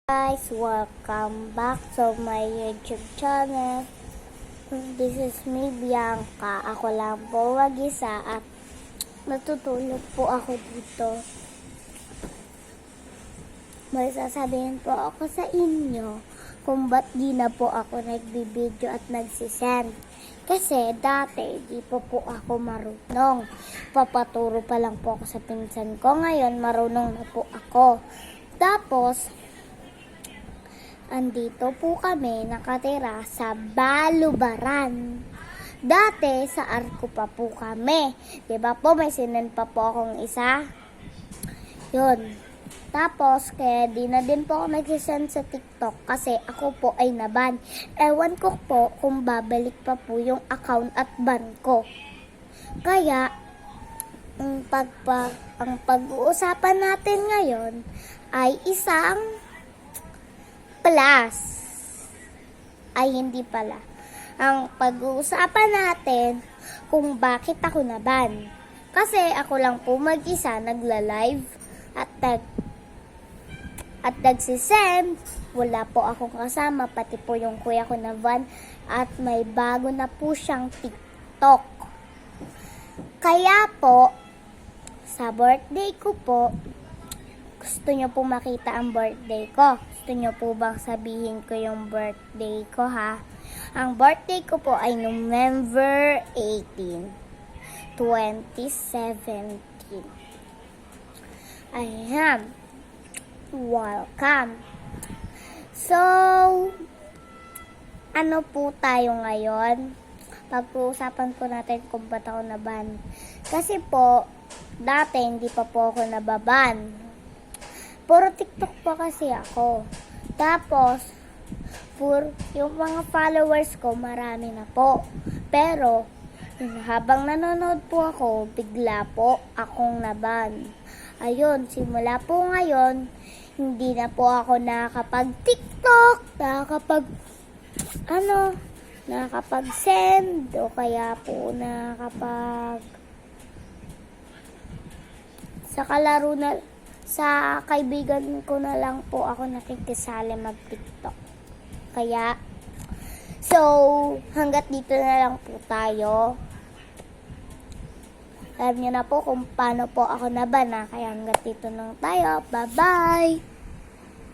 Guys, welcome back to my YouTube channel. This is me, Bianca. Ako lang po mag-isa at natutulog po ako dito. May sasabihin po ako sa inyo kung ba't di na po ako nagbibideo at nagsisend. Kasi dati di po ako marunong. Papaturo pa lang po ako sa pinsan ko. Ngayon marunong na po ako. Tapos andito po kami nakatira sa Balubaran. Dati sa Arco pa po kami. Diba po may sinend pa po akong isa? Yun. Tapos kaya di na din po ako nagsisend sa TikTok kasi ako po ay naban. Ewan ko po kung babalik pa po yung account at ban ko. Kaya ang pag-uusapan natin ngayon ay isang plus. Ay, hindi pala. Ang pag-uusapan natin kung bakit ako naban. Kasi ako lang po mag-isa nagla-live at nagsisend. Wala po akong kasama, pati po yung kuya ko na van. At may bago na po siyang TikTok. Kaya po, sa birthday ko po, gusto nyo po makita ang birthday ko. Gusto nyo po bang sabihin ko yung birthday ko, ha? Ang birthday ko po ay November 18, 2017. Ayan. Welcome. So, ano po tayo ngayon? Pag-uusapan po natin kung ba't ako naban. Kasi po, dati hindi pa po ako nababan. Puro TikTok po kasi ako. Tapos, yung mga followers ko, marami na po. Pero, habang nanonood po ako, bigla po akong naban. Ayun, simula po ngayon, hindi na po ako nakakapag-TikTok, nakakapag-send, o kaya po sa kalaro na, sa kaibigan ko na lang po ako nakikisali mag-TikTok. Kaya, so, hanggat dito na lang po tayo. Alam niyo na po kung paano po ako naban, ha? Kaya hanggat dito lang tayo. Bye-bye!